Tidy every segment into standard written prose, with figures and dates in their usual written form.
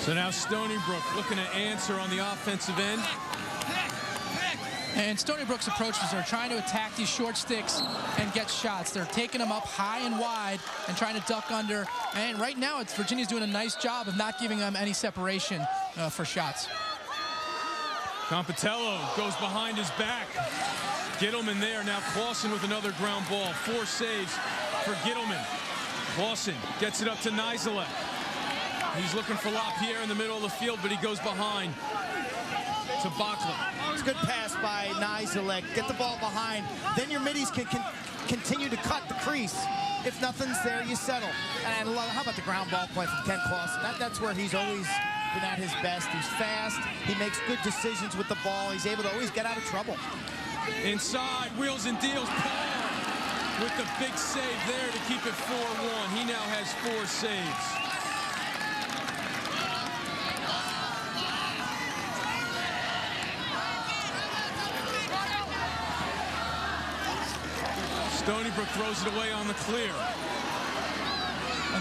So now Stony Brook looking to answer on the offensive end. And Stony Brook's approaches are trying to attack these short sticks and get shots. They're taking them up high and wide and trying to duck under. And right now, Virginia's doing a nice job of not giving them any separation for shots. Compitello goes behind his back. Gittleman there. Now Clausen with another ground ball. 4 saves for Gittleman. Clausen gets it up to Nizelek. He's looking for LaPierre in the middle of the field, but he goes behind to Bachler. It's a good pass by Nizelek. Get the ball behind. Then your middies can continue to cut the crease. If nothing's there, you settle. And how about the ground ball play from Ken Clausen? That's where he's always been at his best. He's fast. He makes good decisions with the ball. He's able to always get out of trouble. Inside, wheels and deals. Paul with the big save there to keep it 4-1. He now has 4 saves. Stony Brook throws it away on the clear.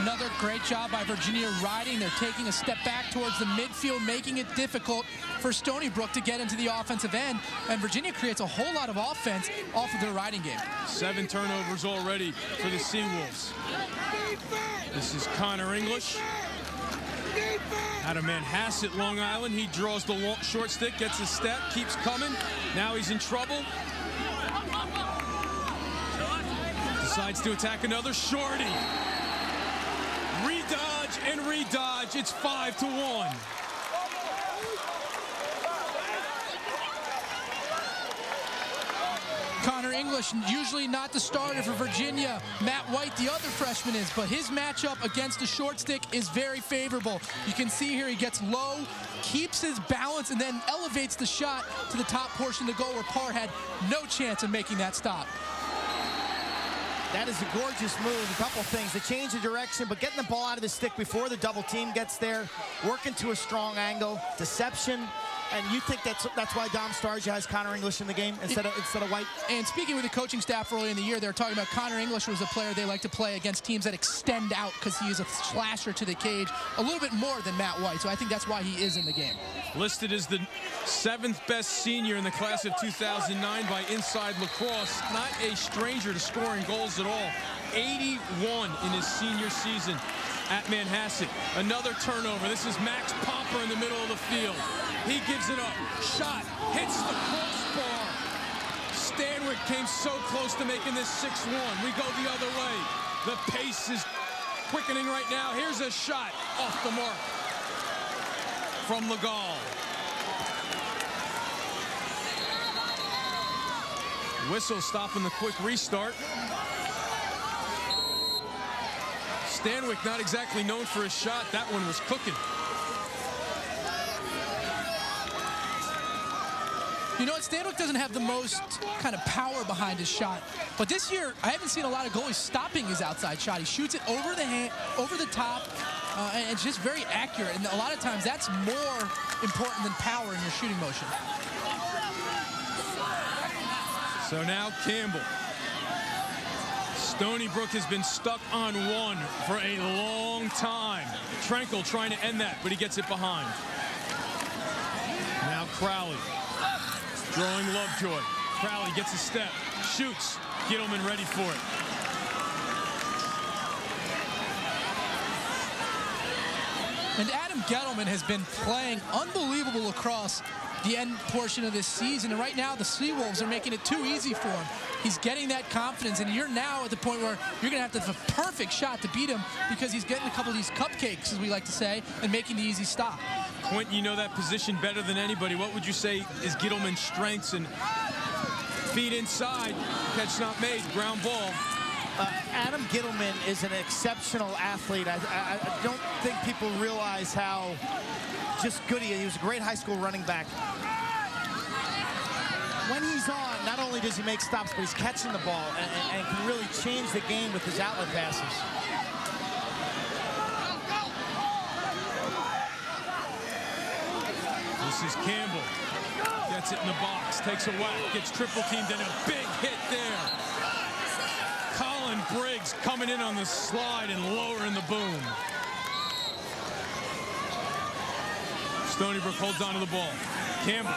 Another great job by Virginia riding. They're taking a step back towards the midfield, making it difficult for Stony Brook to get into the offensive end. And Virginia creates a whole lot of offense off of their riding game. 7 turnovers already for the Seawolves. This is Connor English. Out of Manhasset, Long Island. He draws the short stick, gets a step, keeps coming. Now he's in trouble. Decides to attack another shorty. Redodge and redodge. It's 5-1. Connor English, usually not the starter for Virginia. Matt White, the other freshman, is, but his matchup against the short stick is very favorable. You can see here he gets low, keeps his balance, and then elevates the shot to the top portion of the goal where Parr had no chance of making that stop. That is a gorgeous move. A couple things. To change the direction, but getting the ball out of the stick before the double team gets there, working to a strong angle, deception. And you think that's why Dom Starsia has Connor English in the game instead of White? And speaking with the coaching staff early in the year, they were talking about Connor English was a player they like to play against teams that extend out because he is a slasher to the cage a little bit more than Matt White. So I think that's why he is in the game. Listed as the 7th best senior in the class of 2009 by Inside Lacrosse. Not a stranger to scoring goals at all. 81 in his senior season at Manhasset. Another turnover. This is Max Pomper in the middle of the field. He gives it up. Shot. Hits the crossbar. Stanwyck came so close to making this 6-1. We go the other way. The pace is quickening right now. Here's a shot off the mark from Legal. Whistle stopping the quick restart. Stanwyck not exactly known for his shot. That one was cooking. You know what? Stanwyck doesn't have the most kind of power behind his shot. But this year, I haven't seen a lot of goalies stopping his outside shot. He shoots it over the hand, over the top, and it's just very accurate. And a lot of times, that's more important than power in your shooting motion. So now Campbell. Stony Brook has been stuck on 1 for a long time. Trenkel trying to end that, but he gets it behind. Now Crowley. Drawing Lovejoy. Crowley gets a step. Shoots. Gittleman ready for it. And Adam Gittleman has been playing unbelievable lacrosse the end portion of this season. And right now, the Seawolves are making it too easy for him. He's getting that confidence, and you're now at the point where you're going to have to have a perfect shot to beat him because he's getting a couple of these cupcakes, as we like to say, and making the easy stop. Quentin, you know that position better than anybody. What would you say is Gittleman's strengths? And feet inside, catch not made, ground ball. Adam Gittleman is an exceptional athlete. I don't think people realize how just good he is. He was a great high school running back. When he's on, not only does he make stops, but he's catching the ball and can really change the game with his outlet passes. This is Campbell. Gets it in the box, takes a whack, gets triple teamed, and a big hit there. Colin Briggs coming in on the slide and lowering the boom. Stony Brook holds onto the ball. Campbell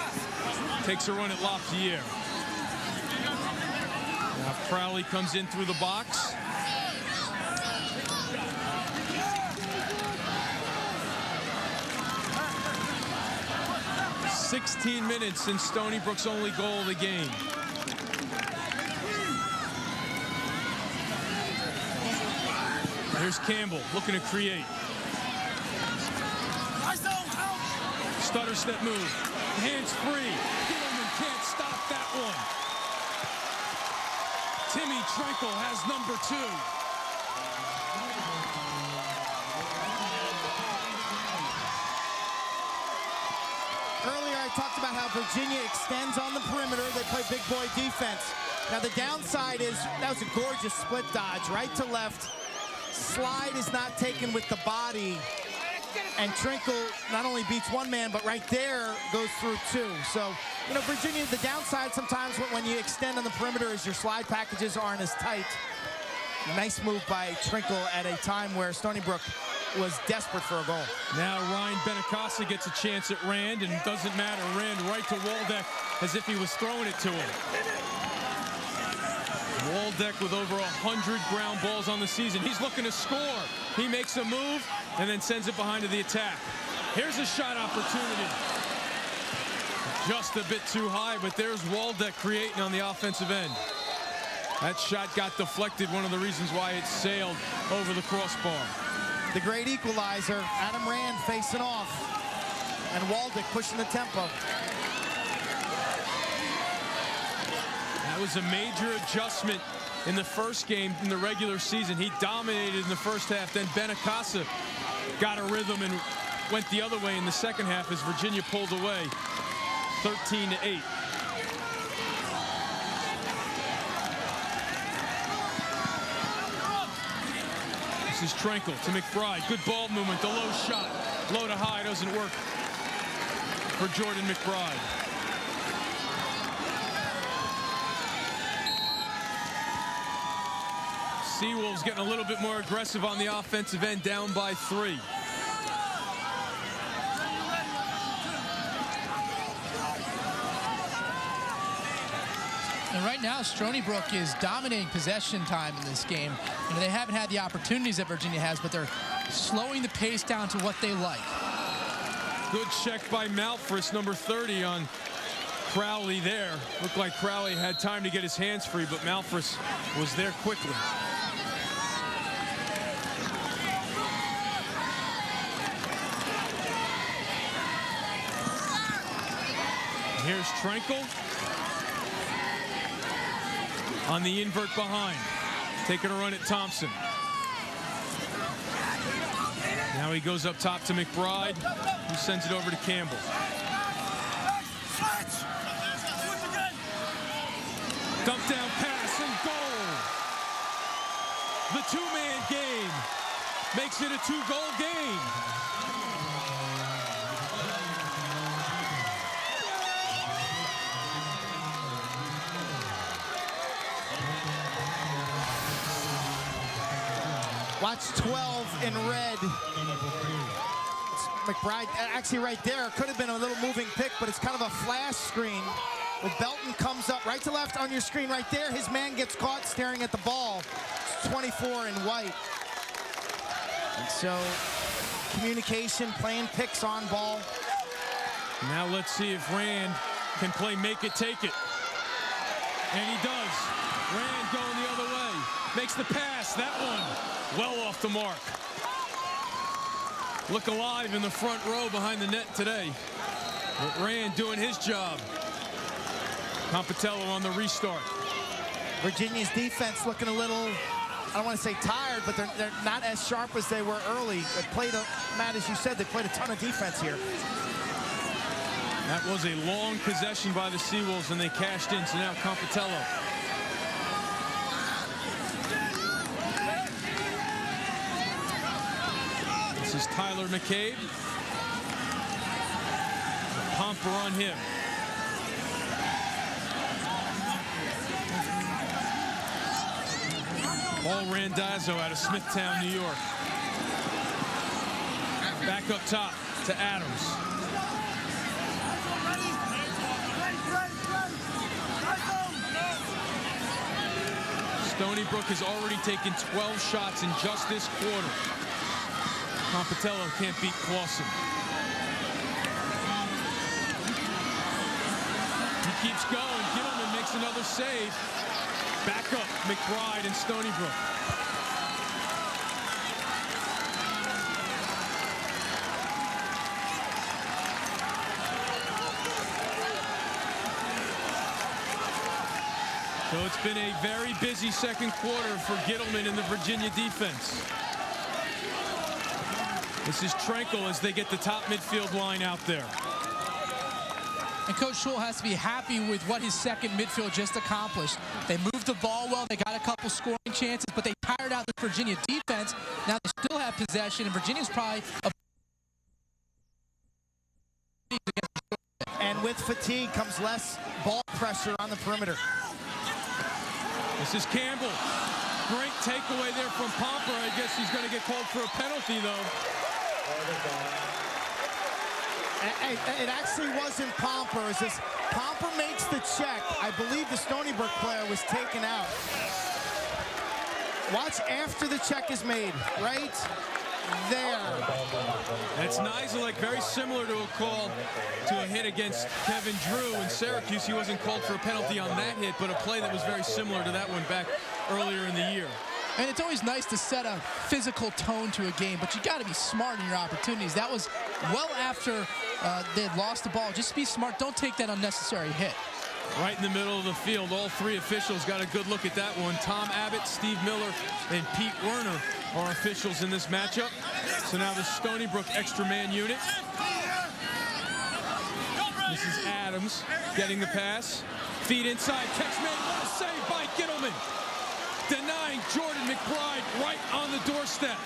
takes a run at Lafayette. Now Crowley comes in through the box. "16 minutes since Stony Brook's only goal of the game." Here's Campbell looking to create. Stutter step move. Hands free. Gittleman can't stop that one. Timmy Trenkle has number 2. Earlier I talked about how Virginia extends on the perimeter. They play big boy defense. Now the downside is that was a gorgeous split dodge, right to left. Slide is not taken with the body. And Trinkle not only beats one man, but right there goes through 2. So, you know, Virginia, the downside sometimes when you extend on the perimeter is your slide packages aren't as tight. Nice move by Trinkle at a time where Stony Brook was desperate for a goal. Now Ryan Benacasa gets a chance at Rand, and it doesn't matter. Rand right to Waldeck as if he was throwing it to him. Waldeck with over 100 ground balls on the season. He's looking to score. He makes a move and then sends it behind to the attack. Here's a shot opportunity. Just a bit too high, but there's Waldeck creating on the offensive end. That shot got deflected, one of the reasons why it sailed over the crossbar. The great equalizer, Adam Rand facing off, and Waldeck pushing the tempo. That was a major adjustment in the first game in the regular season. He dominated in the first half, then Benacasa got a rhythm and went the other way in the second half as Virginia pulled away 13-8. This is Trenkle to McBride. Good ball movement, the low shot. Low to high doesn't work for Jordan McBride. Seawolves getting a little bit more aggressive on the offensive end, down by 3. And right now, Stony Brook is dominating possession time in this game. You know, they haven't had the opportunities that Virginia has, but they're slowing the pace down to what they like. Good check by Malfris, number 30 on Crowley there. Looked like Crowley had time to get his hands free, but Malfris was there quickly. Here's Trenkle on the invert behind, taking a run at Thompson. Now he goes up top to McBride, who sends it over to Campbell. Dump down pass and goal. The two-man game makes it a 2-goal game. Watch 12 in red. It's McBride, actually right there, could have been a little moving pick, but it's kind of a flash screen. With Belton comes up right to left on your screen right there. His man gets caught staring at the ball. It's 24 in white. And so communication, playing picks on ball. Now let's see if Rand can play make it, take it. And he does. Rand going the other way. Makes the pass. That one well off the mark. Look alive in the front row behind the net today. But Rand doing his job. Compitello on the restart. Virginia's defense looking a little, I don't want to say tired, but they're not as sharp as they were early. They played, Matt, as you said, they played a ton of defense here. That was a long possession by the Seawolves, and they cashed in. So now Compitello. This is Tyler McCabe. The Pomper on him. Paul Randazzo out of Smithtown, New York. Back up top to Adams. Brook has already taken 12 shots in just this quarter. Compitello can't beat Clausen. He keeps going. Gittleman makes another save. Back up, McBride and Stony Brook. So it's been a very busy second quarter for Gittleman in the Virginia defense. This is Tranquil as they get the top midfield line out there. And Coach Schul has to be happy with what his second midfield just accomplished. They moved the ball well. They got a couple scoring chances, but they tired out the Virginia defense. Now they still have possession, and Virginia's probably And with fatigue comes less ball pressure on the perimeter. This is Campbell. Great takeaway there from Pomper. I guess he's going to get called for a penalty, though. It actually wasn't Pomper. It's just Pomper makes the check. I believe the Stony Brook player was taken out. Watch after the check is made. Right there. That's Nizelek, very similar to a call to a hit against Kevin Drew in Syracuse. He wasn't called for a penalty on that hit, but a play that was very similar to that one back earlier in the year. And it's always nice to set a physical tone to a game, but you got to be smart in your opportunities. That was well after they had lost the ball. Just be smart. Don't take that unnecessary hit. Right in the middle of the field, all three officials got a good look at that one. Tom Abbott, Steve Miller, and Pete Werner are officials in this matchup. So now the Stony Brook extra man unit. This is Adams getting the pass. Feed inside, catch made, what a save by Gittleman. Denying Jordan McBride right on the doorstep.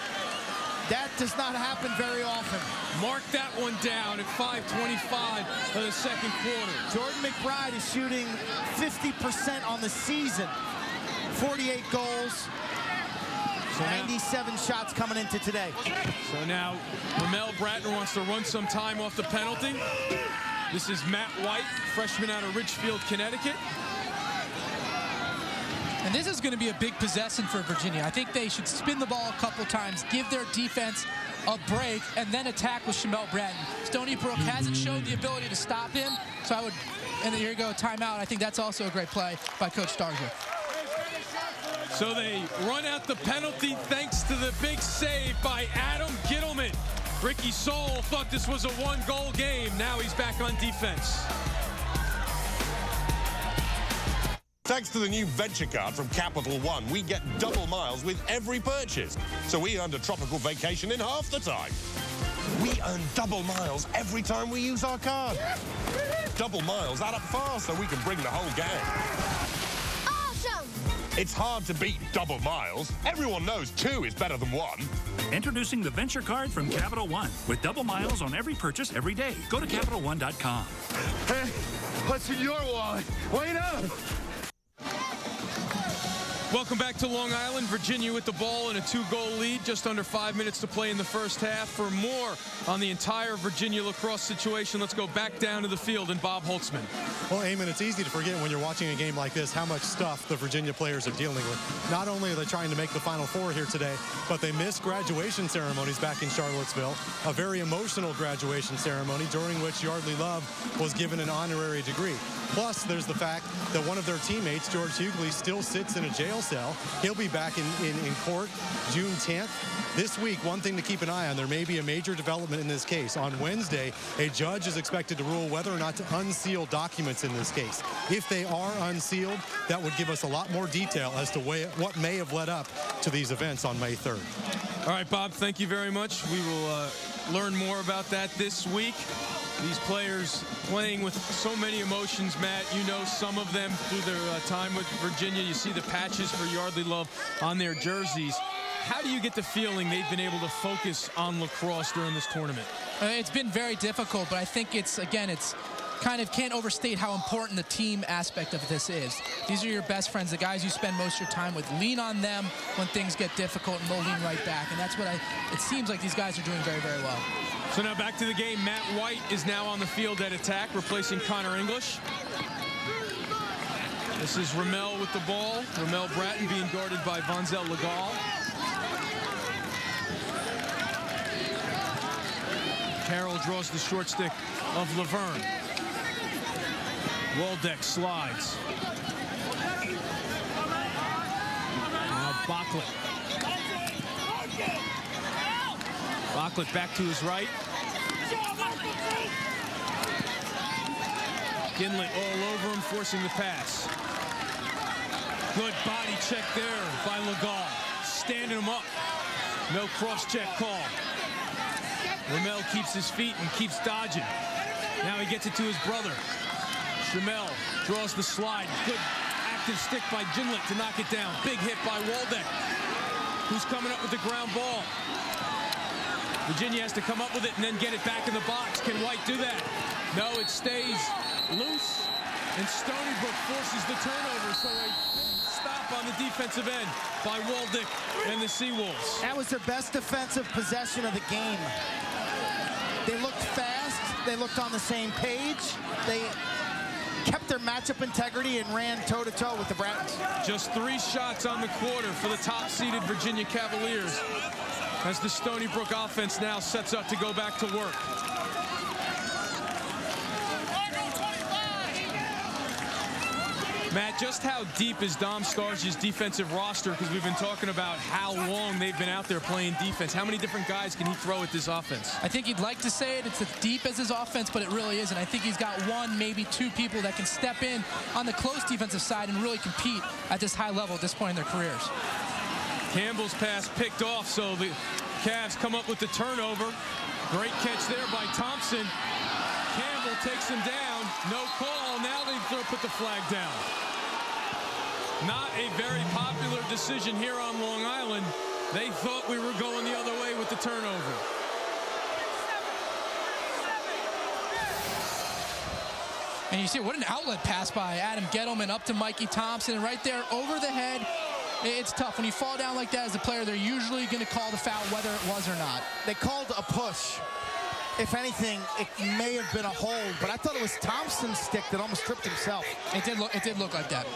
That does not happen very often. Mark that one down at 5:25 of the second quarter. Jordan McBride is shooting 50% on the season. 48 goals, 97 shots coming into today. So now Ramel Bratner wants to run some time off the penalty. This is Matt White, freshman out of Ridgefield, Connecticut. And this is going to be a big possession for Virginia. I think they should spin the ball a couple times, give their defense a break, and then attack with Shamel Bratton. Stony Brook hasn't shown the ability to stop him, so I would, and here you go, timeout. I think that's also a great play by Coach Starger. So they run out the penalty thanks to the big save by Adam Gittleman. Ricky Soule thought this was a one-goal game. Now he's back on defense. Thanks to the new Venture Card from Capital One, we get double miles with every purchase. So we earned a tropical vacation in half the time. We earn double miles every time we use our card. Double miles add up fast so we can bring the whole gang. Awesome! It's hard to beat double miles. Everyone knows 2 is better than 1. Introducing the Venture Card from Capital One with double miles on every purchase every day. Go to CapitalOne.com. Hey, what's in your wallet? Wait up! Welcome back to Long Island. Virginia with the ball in a 2-goal lead. Just under 5 minutes to play in the first half. For more on the entire Virginia lacrosse situation, let's go back down to the field and Bob Holtzman. Well, Eamon, it's easy to forget when you're watching a game like this how much stuff the Virginia players are dealing with. Not only are they trying to make the Final Four here today, but they missed graduation ceremonies back in Charlottesville. A very emotional graduation ceremony during which Yardley Love was given an honorary degree. Plus, there's the fact that one of their teammates, George Hughley, still sits in a jail cell. He'll be back in court June 10th. This week, one thing to keep an eye on, there may be a major development in this case. On Wednesday, a judge is expected to rule whether or not to unseal documents in this case. If they are unsealed, that would give us a lot more detail as to what may have led up to these events on May 3rd. All right, Bob, thank you very much. We will learn more about that this week. These players playing with so many emotions, Matt. You know some of them through their time with Virginia. You see the patches for Yardley Love on their jerseys. How do you get the feeling they've been able to focus on lacrosse during this tournament? It's been very difficult, but I think it's kind of can't overstate how important the team aspect of this is. These are your best friends, the guys you spend most of your time with. Lean on them when things get difficult, and they'll lean right back. And that's what it seems like these guys are doing very, very well. So now back to the game. Matt White is now on the field at attack, replacing Connor English. This is Ramel with the ball. Ramel Bratton being guarded by Vonzel Legal. Carroll draws the short stick of Laverne. Waldeck slides. Now Bachlet. Bachlet back to his right. Ginlett all over him, forcing the pass. Good body check there by Legal. Standing him up. No cross-check call. Ramel keeps his feet and keeps dodging. Now he gets it to his brother. Chamel draws the slide. Good active stick by Ginlett to knock it down. Big hit by Waldeck, who's coming up with the ground ball. Virginia has to come up with it and then get it back in the box. Can White do that? No, it stays loose, and Stony Brook forces the turnover, so a stop on the defensive end by Waldeck and the Seawolves. That was their best defensive possession of the game. They looked fast. They looked on the same page. They kept their matchup integrity and ran toe-to-toe with the Brattons. Just 3 shots on the quarter for the top-seeded Virginia Cavaliers as the Stony Brook offense now sets up to go back to work. Matt, just how deep is Dom Starge's defensive roster? Because we've been talking about how long they've been out there playing defense. How many different guys can he throw at this offense? I think he'd like to say it's as deep as his offense, but it really isn't. I think he's got 1, maybe 2 people that can step in on the close defensive side and really compete at this high level at this point in their careers. Campbell's pass picked off, so the Cavs come up with the turnover. Great catch there by Thompson. Campbell takes him down. No call. Now they put the flag down. Not a very popular decision here on Long Island. They thought we were going the other way with the turnover. And you see what an outlet pass by Adam Gettleman up to Mikey Thompson. Right there over the head. It's tough. When you fall down like that as a player, they're usually going to call the foul whether it was or not. They called a push. If anything, it may have been a hold, but I thought it was Thompson's stick that almost tripped himself. It did look like that.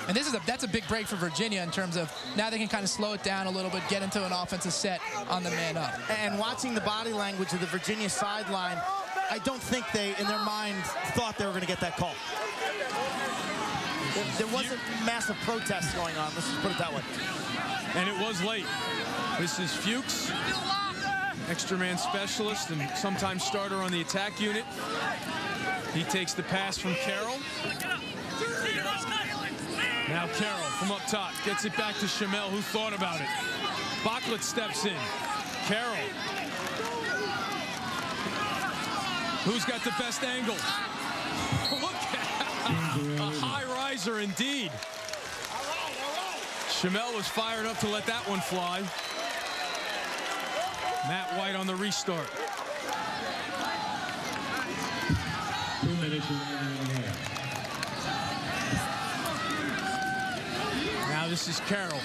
And that's a big break for Virginia in terms of now they can kind of slow it down a little bit, get into an offensive set on the man up. And watching the body language of the Virginia sideline, I don't think they, in their mind, thought they were going to get that call. There wasn't massive protest going on, let's just put it that way. And it was late. This is Fuchs, extra man specialist and sometimes starter on the attack unit. He takes the pass from Carroll. Now Carroll from up top gets it back to Chamel, who thought about it. Bachlet steps in. Carroll. Who's got the best angle? Look at a high riser indeed. Chamel was fired up to let that one fly. Matt White on the restart. 2 minutes remaining. Now this is Carroll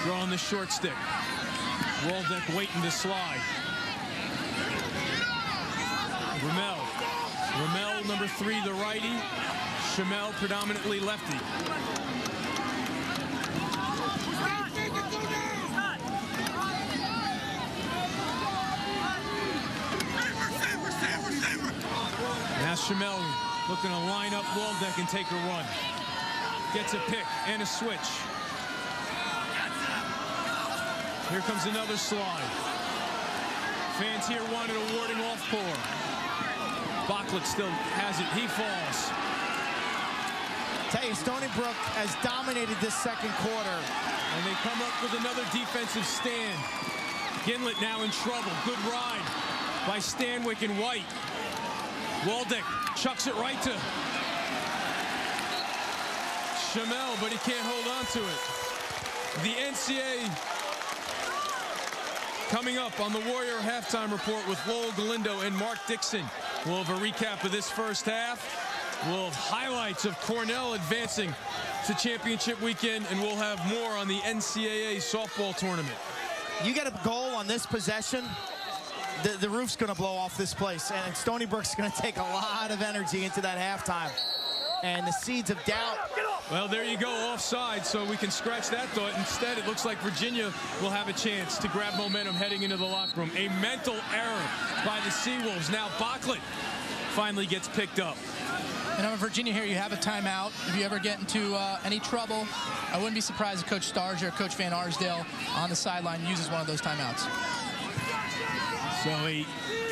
drawing the short stick. Waldeck waiting to slide. Ramel, number 3, the righty. Chamel, predominantly lefty. Now Chamel looking to line up Waldeck and take a run. Gets a pick and a switch. Here comes another slide. Fans here wanted a warding off call. Bachlet still has it. He falls. Tell you, Stony Brook has dominated this second quarter. And they come up with another defensive stand. Ginlett now in trouble. Good ride by Stanwyck and White. Waldeck chucks it right to Chamel, but he can't hold on to it. The NCAA coming up on the Warrior Halftime Report with Lowell Galindo and Mark Dixon. We'll have a recap of this first half. We'll have highlights of Cornell advancing to championship weekend, and we'll have more on the NCAA softball tournament. You get a goal on this possession, the roof's going to blow off this place, and Stony Brook's going to take a lot of energy into that halftime. and the seeds of doubt. Well, there you go, offside, so we can scratch that thought. Instead, it looks like Virginia will have a chance to grab momentum heading into the locker room. A mental error by the Seawolves. Now Bachlet finally gets picked up. And over Virginia here, you have a timeout. If you ever get into any trouble, I wouldn't be surprised if Coach Starger or Coach Van Arsdale on the sideline uses one of those timeouts. So a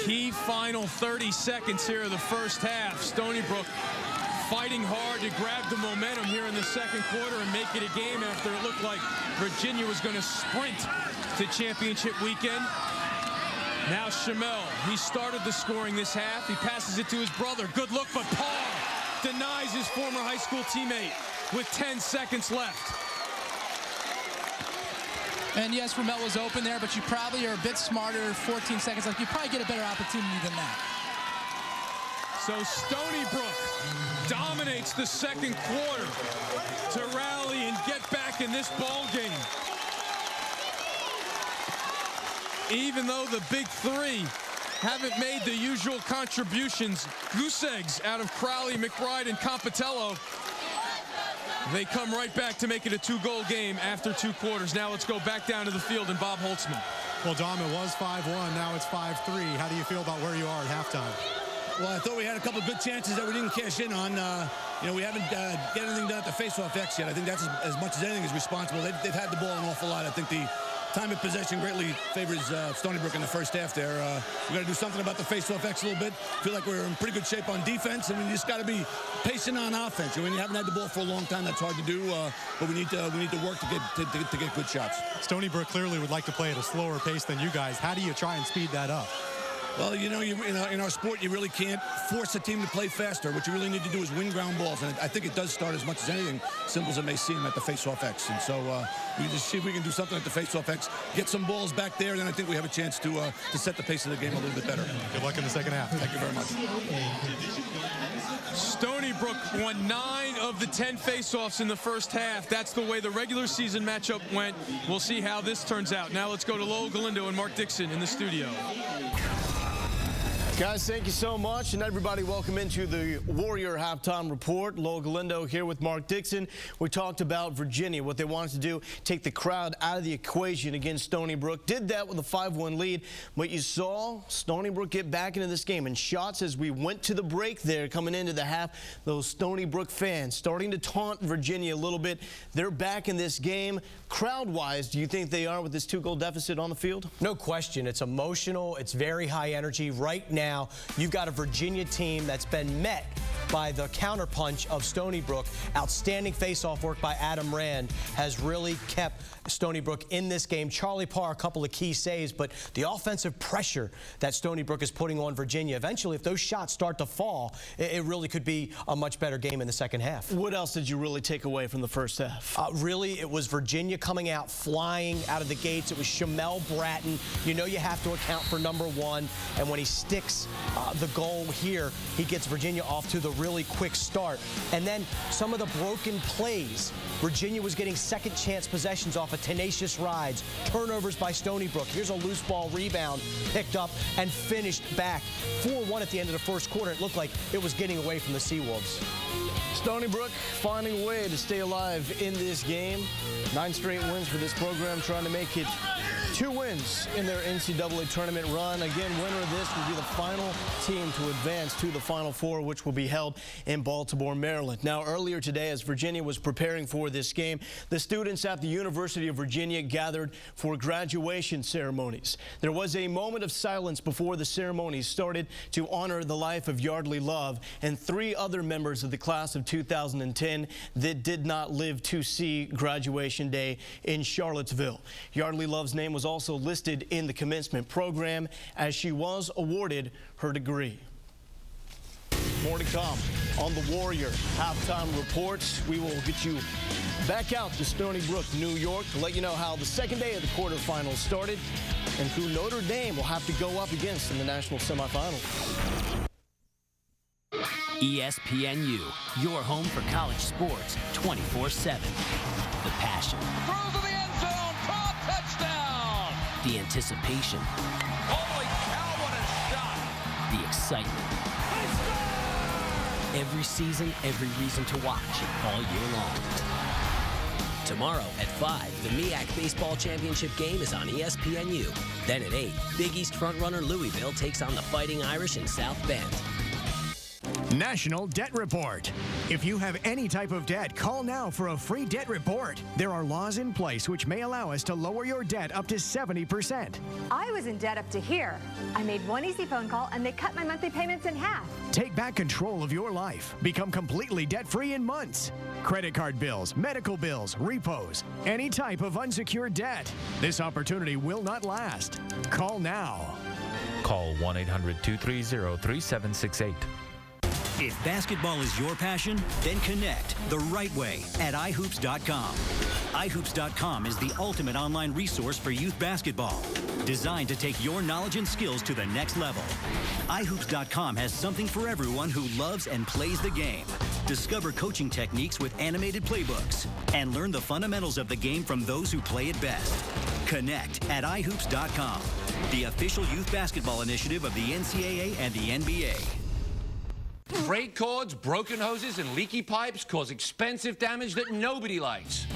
key final 30 seconds here of the first half. Stony Brook fighting hard to grab the momentum here in the second quarter and make it a game after it looked like Virginia was going to sprint to championship weekend. Now Shamel, he started the scoring this half. He passes it to his brother. Good look, but Parr denies his former high school teammate with 10 seconds left. And yes, Ramel was open there, but you probably are a bit smarter. 14 seconds left. You probably get a better opportunity than that. So Stony Brook dominates the second quarter to rally and get back in this ball game. Even though the big three haven't made the usual contributions, goose eggs out of Crowley, McBride, and Compitello, they come right back to make it a 2-goal game after 2 quarters. Now let's go back down to the field and Bob Holtzman. Well, Dom, it was 5-1. Now it's 5-3. How do you feel about where you are at halftime? Well, I thought we had a couple of good chances that we didn't cash in on. We haven't got anything done at the face-off X yet. I think that's as much as anything is responsible. They've had the ball an awful lot. I think the time of possession greatly favors Stony Brook in the first half there. We've got to do something about the face-off X a little bit. Feel like we're in pretty good shape on defense. I mean, you just got to be patient on offense. When you haven't had the ball for a long time, that's hard to do. But we need to work to get good shots. Stony Brook clearly would like to play at a slower pace than you guys. How do you try and speed that up? Well, in our sport, you really can't force a team to play faster. What you really need to do is win ground balls, and I think it does start as much as anything, simple as it may seem, at the face-off X. And so we just see if we can do something at the face-off X, get some balls back there, and then I think we have a chance to set the pace of the game a little bit better. Good luck in the second half. Thank you very much. Stony Brook won 9 of the 10 face-offs in the first half. That's the way the regular season matchup went. We'll see how this turns out. Now let's go to Lowell Galindo and Mark Dixon in the studio. Guys, thank you so much, and everybody, welcome into the Warrior Halftime Report. Lowell Galindo here with Mark Dixon. We talked about Virginia, what they wanted to do, take the crowd out of the equation against Stony Brook. Did that with a 5-1 lead, but you saw Stony Brook get back into this game. And shots as we went to the break there, coming into the half, those Stony Brook fans starting to taunt Virginia a little bit. They're back in this game. Crowd-wise, do you think they are with this 2-goal deficit on the field? No question. It's emotional. It's very high energy. Right now, you've got a Virginia team that's been met by the counterpunch of Stony Brook. Outstanding face-off work by Adam Rand has really kept Stony Brook in this game. Charlie Parr, a couple of key saves, but the offensive pressure that Stony Brook is putting on Virginia, eventually, if those shots start to fall, it really could be a much better game in the second half. What else did you really take away from the first half? Really, it was Virginia coming out, flying out of the gates. It was Shamel Bratton. You know you have to account for number 1, and when he sticks the goal here, he gets Virginia off to the really quick start. And then some of the broken plays. Virginia was getting second chance possessions off of tenacious rides, turnovers by Stony Brook. Here's a loose ball rebound picked up and finished back. 4-1 at the end of the first quarter. It looked like it was getting away from the Seawolves. Stony Brook finding a way to stay alive in this game. 9 straight wins for this program, trying to make it 2 wins in their NCAA tournament run. Again, winner of this will be the final team to advance to the Final Four, which will be held in Baltimore, Maryland. Now, earlier today, as Virginia was preparing for this game, the students at the University of Virginia gathered for graduation ceremonies. There was a moment of silence before the ceremonies started to honor the life of Yardley Love and 3 other members of the class of 2010 that did not live to see graduation day in Charlottesville. Yardley Love's name was also listed in the commencement program as she was awarded her degree. More to come on the Warrior Halftime Reports. We will get you back out to Stony Brook, New York, to let you know how the second day of the quarterfinals started and who Notre Dame will have to go up against in the national semifinals. ESPNU, your home for college sports 24/7. The passion. Throws to the end zone, caught, touchdown! The anticipation. Holy cow, what a shot! The excitement. Every season, every reason to watch all year long. Tomorrow at 5, the MEAC Baseball Championship game is on ESPNU. Then at 8, Big East frontrunner Louisville takes on the Fighting Irish in South Bend. National Debt Report. If you have any type of debt, call now for a free debt report. There are laws in place which may allow us to lower your debt up to 70%. I was in debt up to here. I made one easy phone call and they cut my monthly payments in half. Take back control of your life. Become completely debt-free in months. Credit card bills, medical bills, repos, any type of unsecured debt. This opportunity will not last. Call now. Call 1-800-230-3768. If basketball is your passion, then connect the right way at ihoops.com. ihoops.com is the ultimate online resource for youth basketball, designed to take your knowledge and skills to the next level. ihoops.com has something for everyone who loves and plays the game. Discover coaching techniques with animated playbooks and learn the fundamentals of the game from those who play it best. Connect at ihoops.com, the official youth basketball initiative of the NCAA and the NBA. Frayed cords, broken hoses, and leaky pipes cause expensive damage that nobody likes.